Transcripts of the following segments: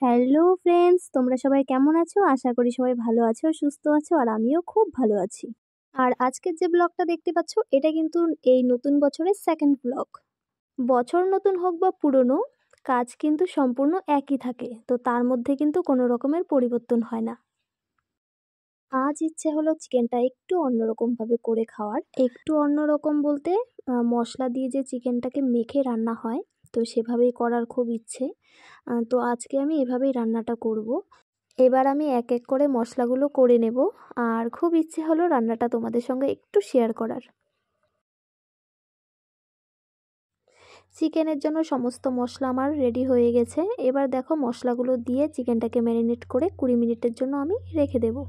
Hello friends, তোমরা সবাই কেমন আছো? আশা করি সবাই ভালো আছো, সুস্থ আছো, আর আমিও খুব ভালো আছি। আর আজকের যে ব্লগটা দেখতে পাচ্ছ, এটা কিন্তু এই নতুন বছরের সেকেন্ড ব্লগ। বছর নতুন হোক বা পুরনো, কাজ কিন্তু সম্পূর্ণ একই থাকে, তো তার মধ্যে কিন্তু কোনো রকমের পরিবর্তন হয় না। আজ ইচ্ছে হলো চিকেনটা একটু অন্যরকমভাবে করে খাওয়ার। একটু অন্যরকম বলতে মশলা দিয়ে যে চিকেনটাকে মেখে রান্না হয়, তো সেভাবেই করার খুব ইচ্ছে। তো আজকে আমি এভাবেই রান্নাটা করব। এবার আমি এক এক করে মশলাগুলো করে নেব, আর খুব ইচ্ছে হলো রান্নাটা তোমাদের সঙ্গে একটু শেয়ার করার। চিকেনের জন্য সমস্ত মশলা আমার রেডি হয়ে গেছে। এবার দেখো মশলাগুলো দিয়ে চিকেনটাকে ম্যারিনেট করে 20 মিনিটের জন্য আমি রেখে দেব।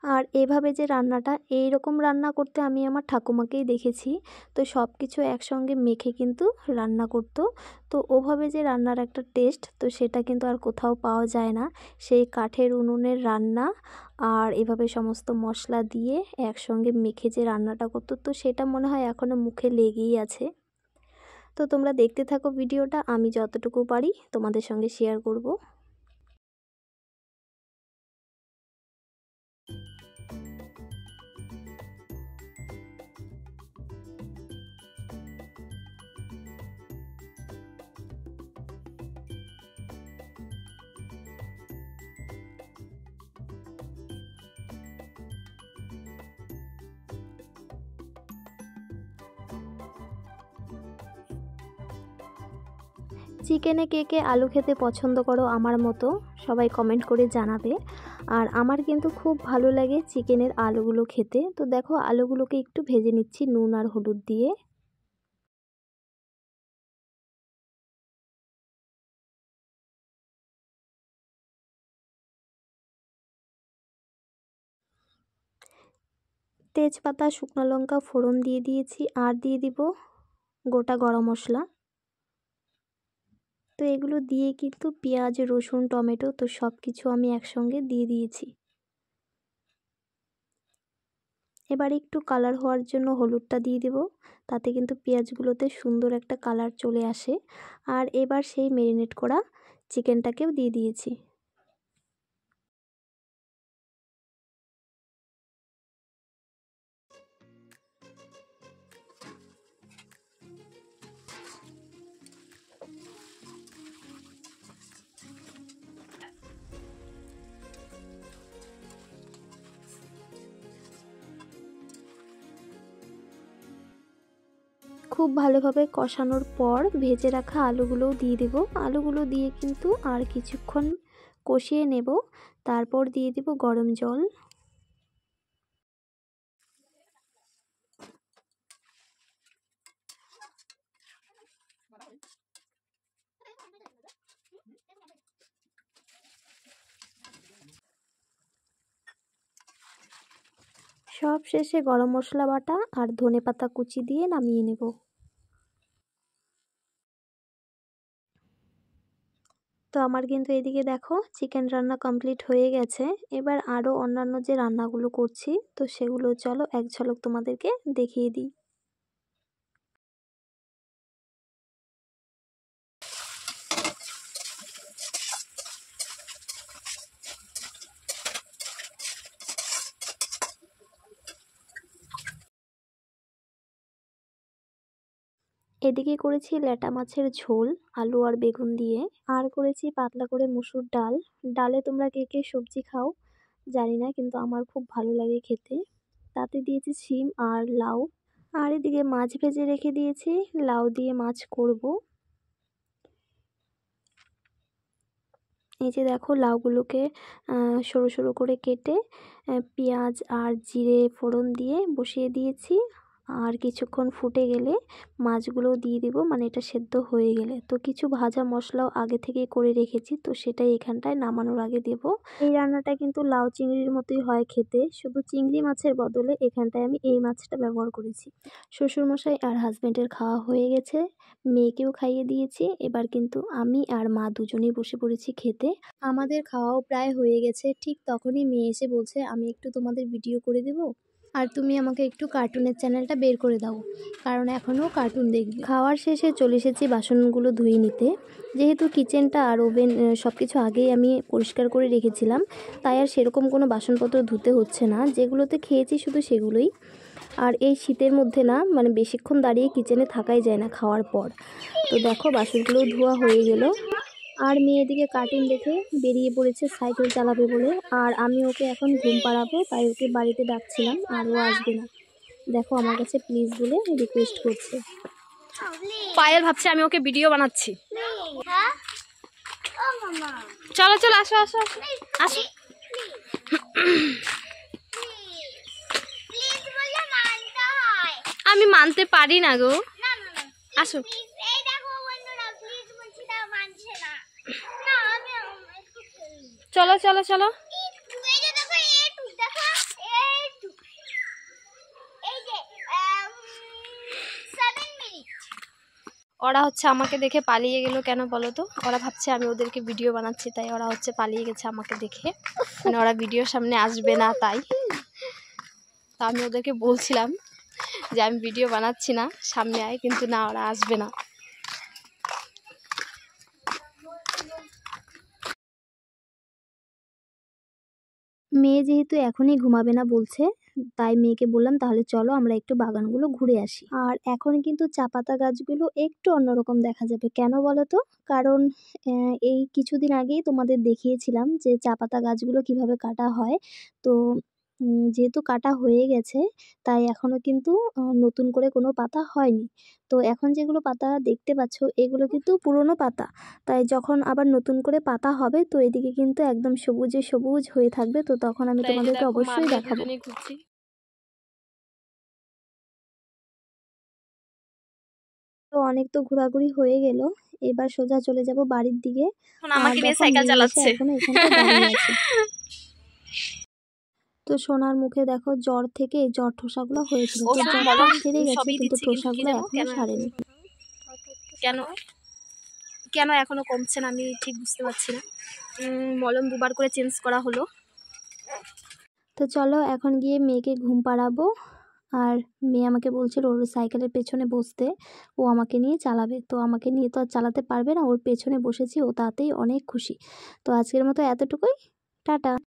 আর এভাবে যে রান্নাটা, এই রকম রান্না করতে আমি আমার ঠাকুমাকেই দেখেছি। তো সব কিছু একসঙ্গে মেখে কিন্তু রান্না করতো। তো ওভাবে যে রান্নার একটা টেস্ট, তো সেটা কিন্তু আর কোথাও পাওয়া যায় না। সেই কাঠের উনুনের রান্না আর এভাবে সমস্ত মশলা দিয়ে একসঙ্গে মেখে যে রান্নাটা করতো, তো সেটা মনে হয় এখনও মুখে লেগেই আছে। তো তোমরা দেখতে থাকো ভিডিওটা, আমি যতটুকু পারি তোমাদের সঙ্গে শেয়ার করব। চিকেনে কে কে আলু খেতে পছন্দ করো আমার মতো, সবাই কমেন্ট করে জানাবে। আর আমার কিন্তু খুব ভালো লাগে চিকেনের আলুগুলো খেতে। তো দেখো আলুগুলোকে একটু ভেজে নিচ্ছি নুন আর হলুদ দিয়ে। তেজপাতা, শুকনো লঙ্কা ফোড়ন দিয়ে দিয়েছি, আর দিয়ে দিব গোটা গরম মশলা। তো এগুলো দিয়ে কিন্তু পেঁয়াজ, রসুন, টমেটো, তো সব কিছু আমি একসঙ্গে দিয়ে দিয়েছি। এবার একটু কালার হওয়ার জন্য হলুদটা দিয়ে দেব, তাতে কিন্তু পেঁয়াজগুলোতে সুন্দর একটা কালার চলে আসে। আর এবার সেই ম্যারিনেট করা চিকেনটাকেও দিয়ে দিয়েছি। খুব ভালোভাবে কষানোর পর ভেজে রাখা আলুগুলোও দিয়ে দেব। আলুগুলো দিয়ে কিন্তু আর কিছুক্ষণ কষিয়ে নেব, তারপর দিয়ে দেব গরম জল। সব শেষে গরম মশলা বাটা আর ধনেপাতা কুচি দিয়ে নামিয়ে নেব। তো আমার কিন্তু এদিকে দেখো চিকেন রান্না কমপ্লিট হয়ে গেছে। এবার আরও অন্যান্য যে রান্নাগুলো করছি, তো সেগুলো চলো এক ঝলক তোমাদেরকে দেখিয়ে দিই। এদিকে করেছি ল্যাটা মাছের ঝোল আলু আর বেগুন দিয়ে, আর করেছি পাতলা করে মসুর ডাল। ডালে তোমরা কে কে সবজি খাও জানি না, কিন্তু আমার খুব ভালো লাগে খেতে। তাতে দিয়েছি শিম আর লাউ। আর এদিকে মাছ ভেজে রেখে দিয়েছি, লাউ দিয়ে মাছ করব। এই যে দেখো লাউগুলোকে সরু সরু করে কেটে পেঁয়াজ আর জিরে ফোড়ন দিয়ে বসিয়ে দিয়েছি। আর কিছুক্ষণ ফুটে গেলে মাছগুলো দিয়ে দিব, মানে এটা সেদ্ধ হয়ে গেলে। তো কিছু ভাজা মশলাও আগে থেকে করে রেখেছি, তো সেটাই এখানটায় নামানোর আগে দেব। এই রান্নাটা কিন্তু লাউ চিংড়ির মতোই হয় খেতে, শুধু চিংড়ি মাছের বদলে এখানটায় আমি এই মাছটা ব্যবহার করেছি। শ্বশুরমশাই আর হাজব্যান্ডের খাওয়া হয়ে গেছে, মেয়েকেও খাইয়ে দিয়েছি। এবার কিন্তু আমি আর মা দুজনেই বসে পড়েছি খেতে। আমাদের খাওয়াও প্রায় হয়ে গেছে, ঠিক তখনই মেয়ে এসে বলছে আমি একটু তোমাদের ভিডিও করে দেব। আর তুমি আমাকে একটু কার্টুনের চ্যানেলটা বের করে দাও, কারণ এখনও কার্টুন দেখবে। খাওয়ার শেষে চলে এসেছি বাসনগুলো ধুয়ে নিতে। যেহেতু কিচেনটা আর ওভেন সব কিছু আগেই আমি পরিষ্কার করে রেখেছিলাম, তাই আর সেরকম কোনো বাসনপত্র ধুতে হচ্ছে না, যেগুলোতে খেয়েছি শুধু সেগুলোই। আর এই শীতের মধ্যে না মানে বেশিক্ষণ দাঁড়িয়ে কিচেনে থাকাই যায় না খাওয়ার পর। তো দেখো বাসনগুলো ধোয়া হয়ে গেল। আর মেয়ে এদিকে কার্টুন দেখে বেরিয়ে পড়েছে সাইকেল চালাবে বলে। আর আমি ওকে এখন ঘুম পাড়াবো, তাই ওকে বাড়িতে ডাকছিলাম, আর ও আসবে না। দেখো আমার কাছে প্লিজ বলে রিকোয়েস্ট করছে। পায়েল ভাবছে আমি ওকে ভিডিও বানাচ্ছি। চলো চলো আসো আসো আসো। আমি মানতে পারি না গো, আসো। চলো চলো চলো। ওরা হচ্ছে আমাকে দেখে পালিয়ে গেল কেন বলো তো? ওরা ভাবছে আমি ওদেরকে ভিডিও বানাচ্ছি, তাই ওরা হচ্ছে পালিয়ে গেছে আমাকে দেখে, মানে ওরা ভিডিওর সামনে আসবে না তাই। তো আমি ওদেরকে বলছিলাম যে আমি ভিডিও বানাচ্ছি না, সামনে আয়, কিন্তু না, ওরা আসবে না। মেয়ে যেহেতু এখনই ঘুমাবে না বলছে, তাই মেয়েকে বললাম তাহলে চলো আমরা একটু বাগানগুলো ঘুরে আসি। আর এখন কিন্তু চা পাতা গাছগুলো একটু অন্যরকম দেখা যাবে, কেন বলো তো? কারণ এই কিছুদিন আগেই তোমাদের দেখিয়েছিলাম যে চা পাতা গাছগুলো কিভাবে কাটা হয়। তো যেহেতু কাটা হয়ে গেছে, তাই এখনও কিন্তু নতুন করে কোনো পাতা হয়নি। তো এখন যেগুলো পাতা দেখতে পাচ্ছ এগুলো কিন্তু পুরনো পাতা, তাই যখন আবার নতুন করে পাতা হবে তো এদিকে কিন্তু একদম সবুজে সবুজ হয়ে থাকবে। তো তখন আমি তোমাদেরকে অবশ্যই দেখাবো। তো অনেক তো ঘোরাঘুরি হয়ে গেল, এবার সোজা চলে যাব বাড়ির দিকে। আমাকে নিয়ে সাইকেল চালাচ্ছে। এখন এখানটা দাঁড়িয়ে আছে। তো সোনার মুখে দেখো জ্বর থেকে জ্বর ঠোসাগুলো হয়েছিল, তো জ্বরটা সেরে গেছে কিন্তু ঠোসাগুলো এখনো সারেনি। কেন কেন এখনো কমছে না আমি ঠিক বুঝতে পারছি না। মলম দুবার করে চেঞ্জ করা হলো। তো চলো এখন গিয়ে মেয়েকে ঘুম পাড়াবো। আর মেয়ে আমাকে বলছিল ওর সাইকেলের পেছনে বসতে, ও আমাকে নিয়ে চালাবে। তো আমাকে নিয়ে তো আর চালাতে পারবে না, ওর পেছনে বসেছি, ও তাতেই অনেক খুশি। তো আজকের মতো এতটুকুই, টাটা।